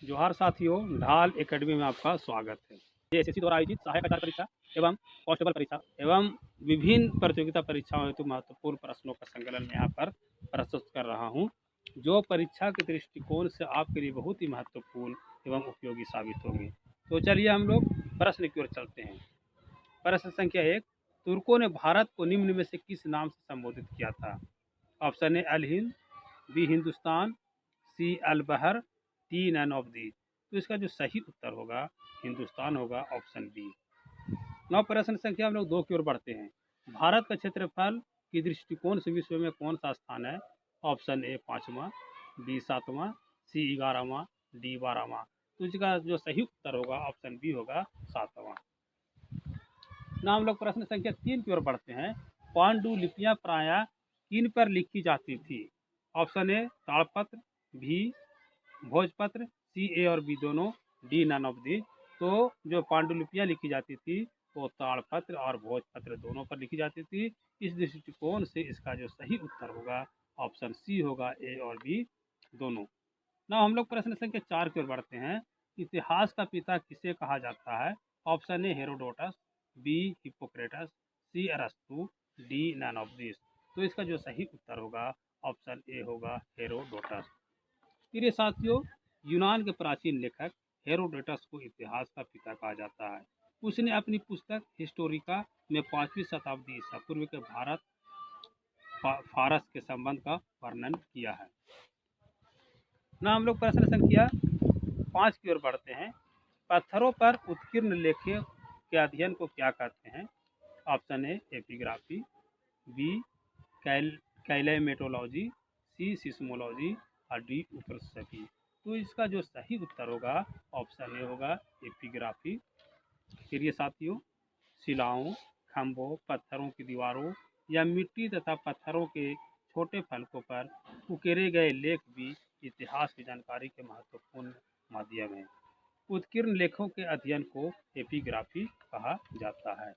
जोहार साथियों, ढाल एकेडमी में आपका स्वागत है। ये एसएससी द्वारा आयोजित सहायक आचार्य परीक्षा एवं कांस्टेबल परीक्षा एवं विभिन्न प्रतियोगिता परीक्षाओं हेतु महत्वपूर्ण प्रश्नों का संकलन मैं यहाँ पर प्रस्तुत कर रहा हूँ, जो परीक्षा के दृष्टिकोण से आपके लिए बहुत ही महत्वपूर्ण एवं उपयोगी साबित होंगे। तो चलिए हम लोग प्रश्न की ओर चलते हैं। प्रश्न संख्या 1, तुर्कों ने भारत को निम्न में से किस नाम से संबोधित किया था? Option A Al Hind, B Hindustan, C Al Bahr, D Nain of these. तो इसका जो सही उत्तर होगा हिंदुस्तान होगा, ऑप्शन बी। नौ प्रश्न संख्या हम लोग 2 की ओर बढ़ते हैं। भारत का क्षेत्रफल की दृष्टिकोण से विश्व में कौन सा स्थान है? ऑप्शन ए 5वां, बी 7वां, सी 11वां, डी 12वां। तो इसका जो सही उत्तर होगा ऑप्शन बी होगा 7वां। ना हम लोग प्रश्न संख्या 3 की ओर बढ़ते हैं। पांडुलिपियां प्रायः किन पर लिखी जाती थी? ऑप्शन ए ताड़पत्र, बी भोजपत्र, सी ए और बी दोनों, डी नन ऑफ दी। तो जो पांडुलिपियां लिखी जाती थी वो ताड़पत्र और भोजपत्र दोनों पर लिखी जाती थी। इस दृष्टिकोण से इसका जो सही उत्तर होगा ऑप्शन सी होगा, ए और बी दोनों। ना हम लोग प्रश्न संख्या 4 की ओर बढ़ते हैं। इतिहास का पिता किसे कहा जाता है? Option A Herodotus, B Hippocrates, C अरस्तु, डी नन ऑफ दिस। तो इसका जो सही उत्तर होगा ऑप्शन ए होगा, हेरोडोटस। प्रिय साथियों, यूनान के प्राचीन लेखक हेरोडोटस को इतिहास का पिता कहा जाता है। उसने अपनी पुस्तक हिस्टोरिका में 5वीं शताब्दी ईसा पूर्व के भारत फारस के संबंध का वर्णन किया है। ना हम लोग प्रश्न संख्या 5 की ओर बढ़ते हैं। पत्थरों पर उत्कीर्ण लेखों के अध्ययन को क्या कहते हैं? Option A epigraphy, B climatology, C seismology और डी उपस्थिति। तो इसका जो सही उत्तर होगा ऑप्शन ए होगा, एपिग्राफी। प्रिय साथियों, शिलाओं, खंभों, पत्थरों की दीवारों या मिट्टी तथा पत्थरों के छोटे फलकों पर उकेरे गए लेख भी इतिहास की जानकारी के महत्वपूर्ण माध्यम हैं। उत्कीर्ण लेखों के अध्ययन को एपिग्राफी कहा जाता है।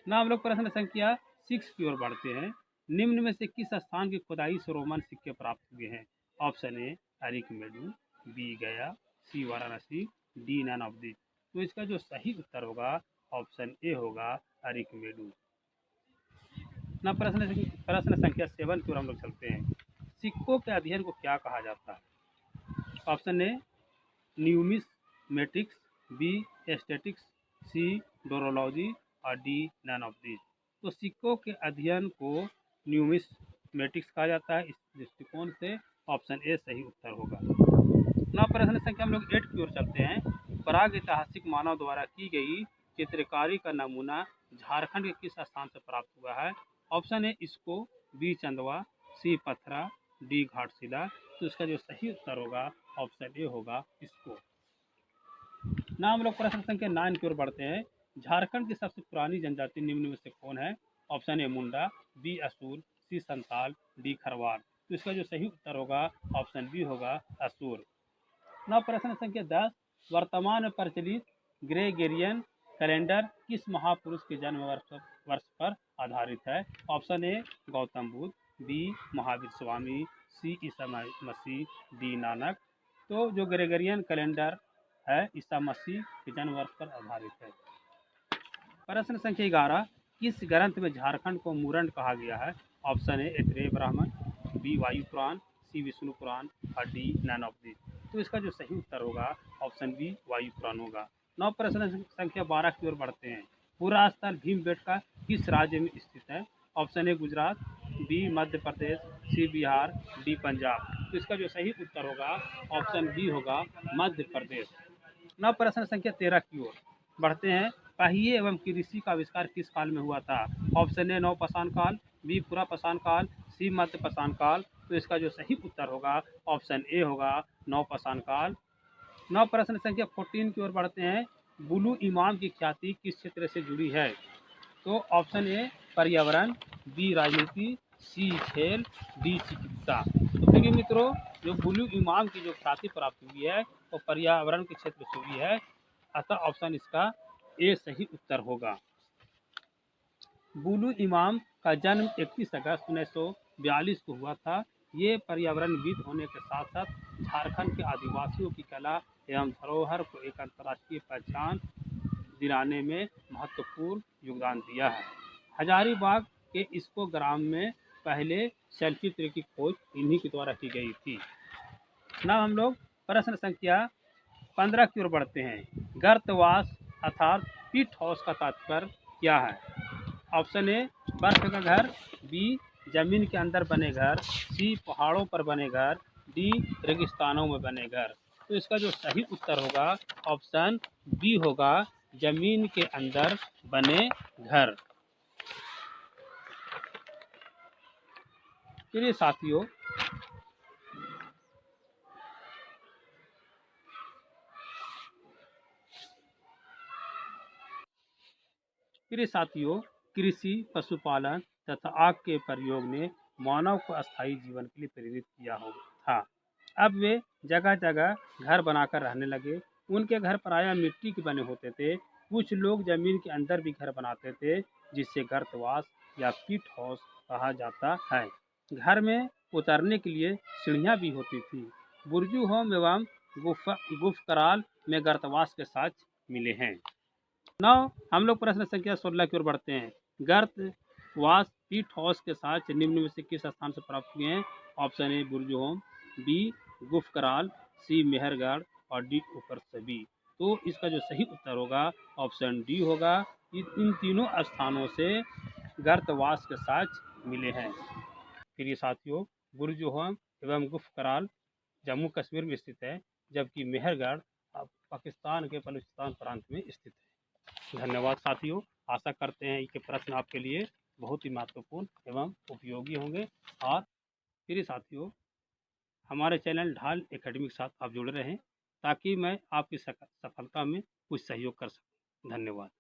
ना हम लोग प्रश्न संख्या 6 की ओर बढ़ते हैं। निम्न में से किस स्थान की खुदाई से रोमन सिक्के प्राप्त हुए हैं? Option A Arikamedu, B Gaya, C Varanasi, D none of this. तो इसका जो सही उत्तर होगा ऑप्शन ए होगा, अरिकमेडू। ना प्रश्न संख्या 7 की ओर हम लोग चलते हैं। सिक्कों के अध्ययन को क्या कहा जाता है? ऑप्शन ए न्यूमिसमेटिक्स, बी एस्थेटिक्स, सी डोरोलॉजी और डी नन ऑफ दिस। तो सिक्कों के अध्ययन को न्यूमिसमेटिक्स कहा जाता है। इस दृष्टिकोण से ऑप्शन ए सही उत्तर होगा। ना प्रश्न संख्या हम लोग 8 की ओर चलते हैं। प्राग ऐतिहासिक मानव द्वारा की गई चित्रकारी का नमूना झारखंड के किस स्थान से प्राप्त हुआ है? ऑप्शन ए इसको, बी चंदवा, सी पथरा, डी घाटशिला। तो इसका जो सही उत्तर होगा ऑप्शन ए होगा, इसको। ना हम लोग प्रश्न संख्या 9 की ओर बढ़ते हैं। झारखंड की सबसे पुरानी जनजाति निम्न में से कौन है? ऑप्शन ए मुंडा, बी असुर, सी संताल, डी खरवार। तो इसका जो सही उत्तर होगा ऑप्शन बी होगा, असुर। ना प्रश्न संख्या 10, वर्तमान में प्रचलित ग्रेगोरियन कैलेंडर किस महापुरुष के जन्म वर्ष पर आधारित है? Option A Gautam Buddha, B Mahavir Swami, C Isa Masih, D Nanak. तो जो ग्रेगोरियन कैलेंडर है ईसा मसीह के जन्म वर्ष पर आधारित है। प्रश्न संख्या 11, किस ग्रंथ में झारखंड को मुरंड कहा गया है? ऑप्शन ए ऐतरेय ब्राह्मण, बी वायु पुराण, सी विष्णु पुराण और डी नन ऑफ दिस। तो इसका जो सही उत्तर होगा ऑप्शन बी वायु पुराण होगा। नौ प्रश्न संख्या 12 की ओर बढ़ते हैं। पूरा स्थल भीमबेटका किस राज्य में स्थित है? Option A Gujarat, B Madhya Pradesh, C Bihar, D Punjab. तो इसका जो सही उत्तर होगा ऑप्शन बी होगा, मध्य प्रदेश। नौ प्रश्न संख्या 13 की ओर बढ़ते हैं। पहिए एवं कृषि का आविष्कार किस काल में हुआ था? ऑप्शन ए नवपाषाण काल, बी पुरापाषाण काल, सी मध्यपाषाण काल। तो इसका जो सही उत्तर होगा ऑप्शन ए होगा, नवपाषाण काल। नौ प्रश्न संख्या 14 की ओर बढ़ते हैं। बुलू इमाम की ख्याति किस क्षेत्र से जुड़ी है? तो ऑप्शन ए पर्यावरण, बी राजनीति, सी खेल, डी चिकित्सा। तो देखिए मित्रों, जो बुलू इमाम की जो ख्याति प्राप्त हुई है वो पर्यावरण के क्षेत्र से हुई है, अतः ऑप्शन इसका ए सही उत्तर होगा। बुलू इमाम का जन्म 31 अगस्त 1942 को हुआ था। ये पर्यावरणविद होने के साथ साथ झारखंड के आदिवासियों की कला एवं धरोहर को एक अंतर्राष्ट्रीय पहचान दिलाने में महत्वपूर्ण योगदान दिया है। हजारीबाग के इस्को ग्राम में पहले चलचित्र की खोज इन्हीं के द्वारा की गई थी। now हम लोग प्रश्न संख्या 15 की ओर बढ़ते हैं। गर्तवास अर्थात पिट हाउस का तात्पर्य क्या है? ऑप्शन ए बर्फ का घर, बी जमीन के अंदर बने घर, सी पहाड़ों पर बने घर, डी रेगिस्तानों में बने घर। तो इसका जो सही उत्तर होगा ऑप्शन बी होगा, जमीन के अंदर बने घर। प्रिय साथियों, कृषि, पशुपालन तथा आग के प्रयोग ने मानव को अस्थायी जीवन के लिए प्रेरित किया हो था। अब वे जगह जगह घर बनाकर रहने लगे। उनके घर प्रायः मिट्टी के बने होते थे। कुछ लोग जमीन के अंदर भी घर बनाते थे, जिससे गर्तवास या पिट हाउस कहा जाता है। घर में उतरने के लिए सीढ़ियाँ भी होती थी। बुर्जू होम एवं गुफकराल में गर्तवास के साक्ष्य मिले हैं। नाउ हम लोग प्रश्न संख्या 16 की ओर बढ़ते हैं। गर्तवास पिट हाउस के साथ निम्न में से किस स्थान से प्राप्त हुए हैं? Option A Burzahom, B Gufkral, C Mehrgarh और डी ऊपर सभी। तो इसका जो सही उत्तर होगा ऑप्शन डी होगा। इन तीनों स्थानों से गर्तवास के साक्ष्य मिले हैं। प्रिय साथियों, बुर्जू होम एवं गुफकराल जम्मू कश्मीर में स्थित है, जबकि मेहरगढ़ पाकिस्तान के बलूचिस्तान प्रांत में स्थित है। धन्यवाद साथियों, आशा करते हैं कि प्रश्न आपके लिए बहुत ही महत्वपूर्ण एवं उपयोगी होंगे। और प्रिय साथियों, हमारे चैनल ढाल एकेडमी के साथ आप जुड़े रहें ताकि मैं आपकी सफलता में कुछ सहयोग कर सकूं। धन्यवाद।